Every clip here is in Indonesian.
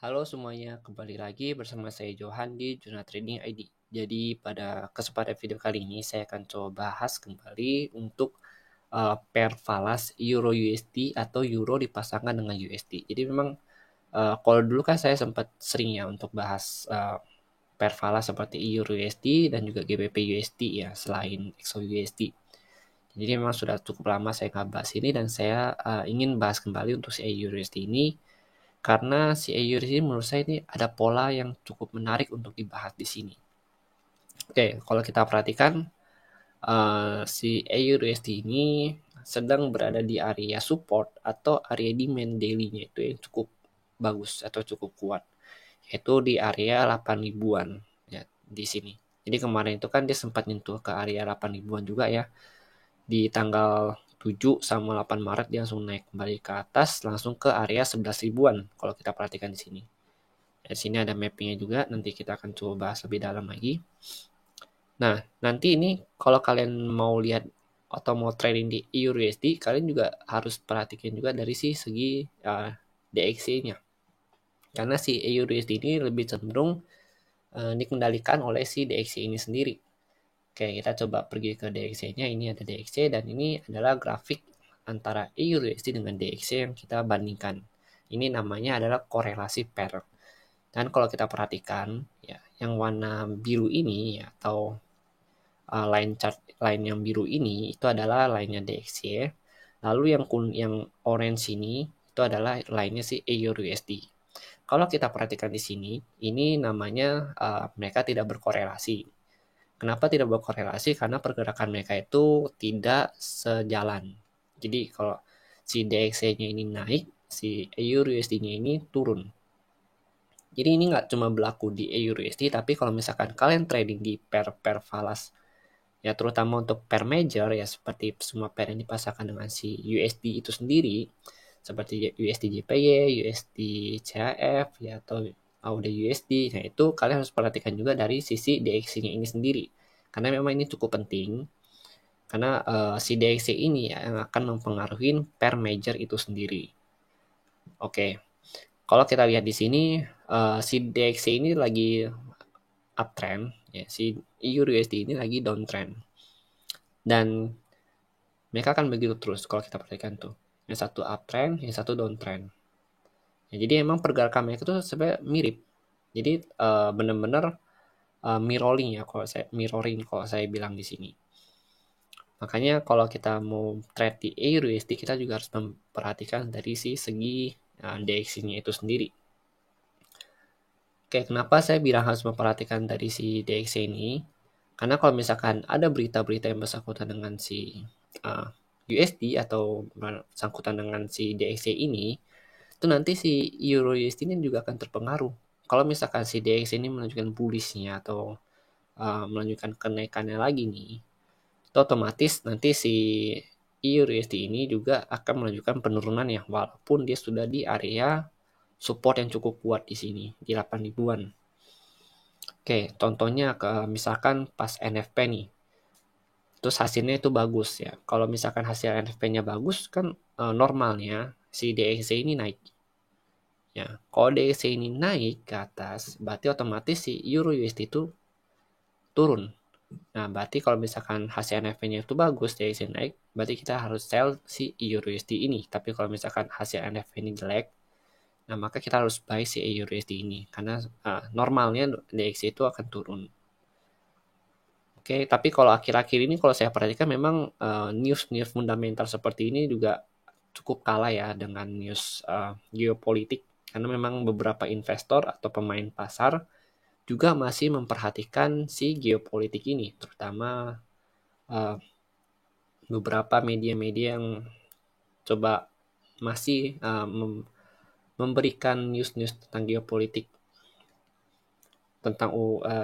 Halo semuanya, kembali lagi bersama saya Johan di Jurnal Trading ID. Jadi pada kesempatan video kali ini saya akan coba bahas kembali untuk pair falas Euro USD atau Euro dipasangkan dengan USD. Jadi memang kalau dulu kan saya sempat sering ya untuk bahas pair falas seperti Euro USD dan juga GBP USD ya selain XO USD. Jadi memang sudah cukup lama saya nggak bahas ini dan saya ingin bahas kembali untuk si Euro USD ini karena si EUR ini menurut saya ini ada pola yang cukup menarik untuk dibahas di sini. Oke, kalau kita perhatikan si EUR/USD ini sedang berada di area support atau area demand daily-nya itu yang cukup bagus atau cukup kuat, yaitu di area 8 ribuan ya di sini. Jadi kemarin itu kan dia sempat nyentuh ke area 8 ribuan juga ya. Di tanggal 7 sama 8 Maret dia langsung naik kembali ke atas langsung ke area 11 ribuan kalau kita perhatikan di sini. Di sini ada mappingnya juga, nanti kita akan coba bahas lebih dalam lagi. Nah, nanti ini kalau kalian mau lihat atau mau trading di EURUSD, kalian juga harus perhatikan juga dari segi DXY-nya. Karena si EURUSD ini lebih cenderung dikendalikan oleh si DXY ini sendiri. Oke, kita coba pergi ke DXY-nya. Ini ada DXY dan ini adalah grafik antara EURUSD dengan DXY yang kita bandingkan. Ini namanya adalah korelasi pair. Dan kalau kita perhatikan, ya, yang warna biru ini ya, atau line chart line yang biru ini itu adalah line-nya DXY. Lalu yang orange ini itu adalah line-nya si EURUSD. Kalau kita perhatikan di sini, ini namanya mereka tidak berkorelasi. Kenapa tidak berkorelasi? Karena pergerakan mereka itu tidak sejalan. Jadi kalau si DXY-nya ini naik, si EURUSD-nya ini turun. Jadi ini nggak cuma berlaku di EURUSD, tapi kalau misalkan kalian trading di pair falas, ya terutama untuk pair major ya seperti semua pair yang dipasangkan dengan si USD itu sendiri, seperti USD JPY, USD CHF, ya atau AUD USD, nah itu kalian harus perhatikan juga dari sisi DXY-nya ini sendiri, karena memang ini cukup penting, karena si DXY ini ya yang akan mempengaruhi pair major itu sendiri. Oke. Kalau kita lihat di sini, si DXY ini lagi uptrend, ya, si EURUSD ini lagi downtrend. Dan mereka akan begitu terus kalau kita perhatikan tuh. Yang satu uptrend, yang satu downtrend. Ya, jadi emang pergerakan mereka tuh sebenarnya mirip. Jadi benar-benar mirroring ya mirroring kalau saya bilang di sini. Makanya kalau kita mau trade di EURUSD kita juga harus memperhatikan dari segi DXY-nya itu sendiri. Oke, kenapa saya bilang harus memperhatikan dari si DXY ini? Karena kalau misalkan ada berita-berita yang bersangkutan dengan si USD atau bersangkutan dengan si DXY ini, itu nanti si Euro USD ini juga akan terpengaruh. Kalau misalkan si DXY ini menunjukkan bullishnya atau menunjukkan kenaikannya lagi nih, itu otomatis nanti si Euro USD ini juga akan menunjukkan penurunan ya, walaupun dia sudah di area support yang cukup kuat di sini di 8 ribuan. Oke, contohnya misalkan pas NFP nih. Terus hasilnya itu bagus ya. Kalau misalkan hasil NFP-nya bagus kan normalnya si DXY ini naik. Ya, kalau DXY ini naik ke atas, berarti otomatis si Euro USD itu turun. Nah, berarti kalau misalkan hasil NFP-nya itu bagus, DXY naik, berarti kita harus sell si Euro USD ini. Tapi kalau misalkan hasil NFP ini jelek, nah maka kita harus buy si Euro USD ini karena normalnya DXY itu akan turun. Oke, tapi kalau akhir-akhir ini kalau saya perhatikan memang news fundamental seperti ini juga cukup kalah ya dengan news geopolitik, karena memang beberapa investor atau pemain pasar juga masih memperhatikan si geopolitik ini, terutama uh, beberapa media-media yang coba masih memberikan news-news tentang geopolitik tentang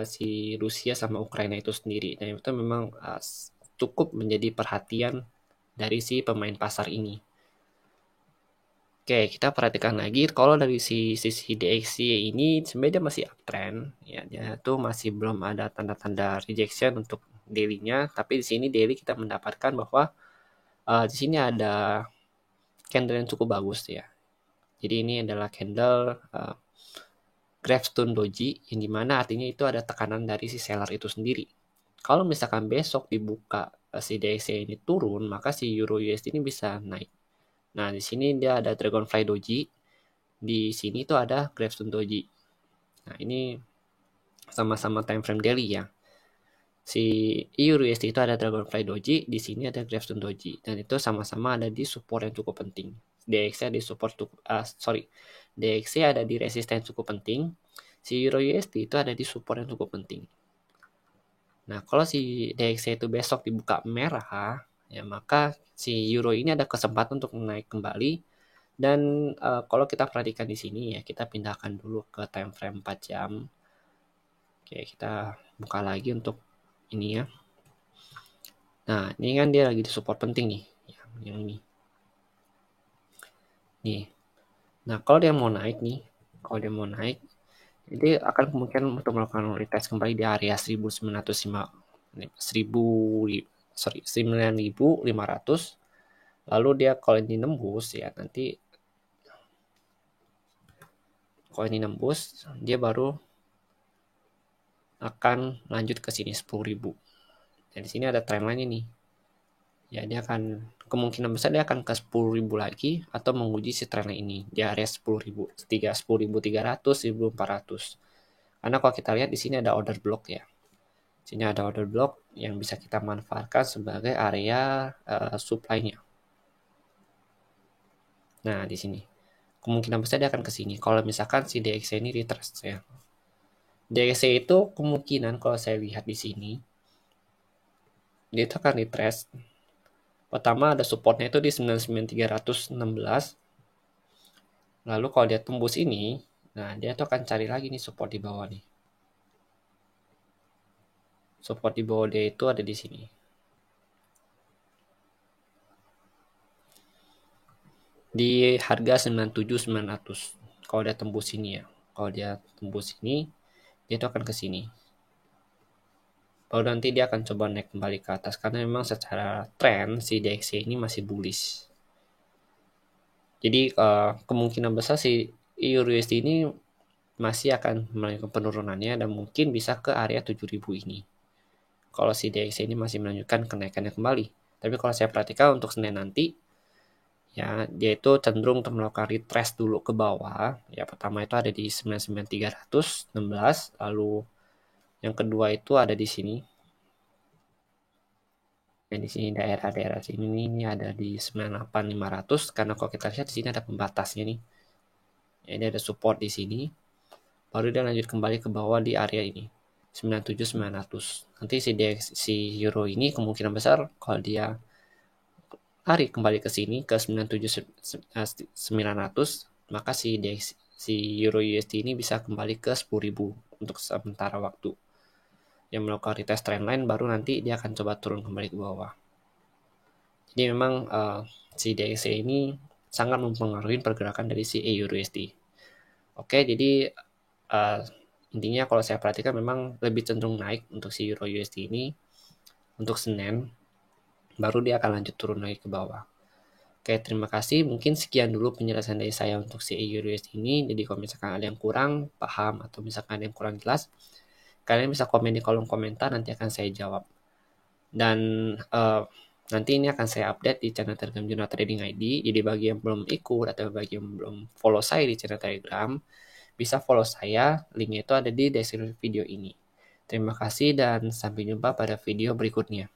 si Rusia sama Ukraina itu sendiri, dan itu memang cukup menjadi perhatian dari si pemain pasar ini. Oke, kita perhatikan lagi kalau dari sisi DXY ini sebenarnya masih uptrend ya, dia tuh masih belum ada tanda-tanda rejection untuk daily-nya, tapi di sini daily kita mendapatkan bahwa di sini ada candle yang cukup bagus ya. Jadi ini adalah candle Gravestone Doji, yang dimana artinya itu ada tekanan dari si seller itu sendiri. Kalau misalkan besok dibuka si DXY ini turun, maka si Euro USD ini bisa naik. Nah, di sini dia ada Dragonfly Doji, di sini tuh ada Gravestone Doji. Nah, ini sama-sama time frame daily ya. Si Euro USD itu ada Dragonfly Doji, di sini ada Gravestone Doji, dan itu sama-sama ada di support yang cukup penting. DXY di support DXY ada di resisten cukup penting. Si Euro USD itu ada di support yang cukup penting. Nah, kalau si DXY itu besok dibuka merah, ya maka si Euro ini ada kesempatan untuk naik kembali. Dan kalau kita perhatikan di sini ya, kita pindahkan dulu ke time frame 4 jam. Oke, kita buka lagi untuk ini ya. Nah, ini kan dia lagi di support penting nih, yang ini. Nih. Nah, kalau dia mau naik nih, jadi akan kemungkinan untuk melakukan retest kembali di area 9.500. Lalu dia kalau ini nembus ya, nanti kalau ini nembus dia baru akan lanjut ke sini 10.000. Dan di sini ada trendline ini. Ya, dia akan kemungkinan besar dia akan ke 10.000 lagi atau menguji si trendline ini di area 10.000, 10.300, 1.400. Karena kalau kita lihat di sini ada order block ya. Sini ada order block yang bisa kita manfaatkan sebagai area supply-nya. Nah, di sini kemungkinan besar dia akan ke sini. Kalau misalkan si DXY ini retrace ya. DXY itu kemungkinan kalau saya lihat di sini dia itu akan retrace. Pertama ada supportnya itu di 99.316. Lalu kalau dia tembus ini, nah dia tuh akan cari lagi nih support di bawah nih. Support di bawah dia itu ada di sini. Di harga 97.900. Kalau dia tembus ini ya. Kalau dia tembus ini, dia tuh akan ke sini. Baru nanti dia akan coba naik kembali ke atas karena memang secara tren si DXY ini masih bullish. Jadi kemungkinan besar si Euro USD ini masih akan melanjutkan penurunannya dan mungkin bisa ke area 7.000 ini. Kalau si DXY ini masih melanjutkan kenaikannya kembali. Tapi kalau saya perhatikan untuk Senin nanti, ya dia itu cenderung untuk melakukan retrace dulu ke bawah. Ya pertama itu ada di 99.316, lalu yang kedua itu ada di sini. Dan di sini daerah-daerah sini ini ada di 98.500 karena kalau kita lihat di sini ada pembatasnya nih. Ya, ini ada support di sini. Baru dia lanjut kembali ke bawah di area ini. 97.900. Nanti si euro ini kemungkinan besar kalau dia tarik kembali ke sini ke 97.900, maka si euro USD ini bisa kembali ke 10.000 untuk sementara waktu. Yang melakukan retest trendline baru nanti dia akan coba turun kembali ke bawah. Jadi memang si DXY ini sangat mempengaruhi pergerakan dari si euro USD. Oke, jadi intinya kalau saya perhatikan memang lebih cenderung naik untuk si euro USD ini untuk Senin, baru dia akan lanjut turun lagi ke bawah. Oke, terima kasih. Mungkin sekian dulu penjelasan dari saya untuk si euro USD ini. Jadi kalau misalkan ada yang kurang paham atau misalkan ada yang kurang jelas, kalian bisa komen di kolom komentar, nanti akan saya jawab. Dan nanti ini akan saya update di channel Telegram Juna Trading ID. Jadi bagi yang belum ikut atau bagi yang belum follow saya di channel Telegram, bisa follow saya. Linknya itu ada di deskripsi video ini. Terima kasih dan sampai jumpa pada video berikutnya.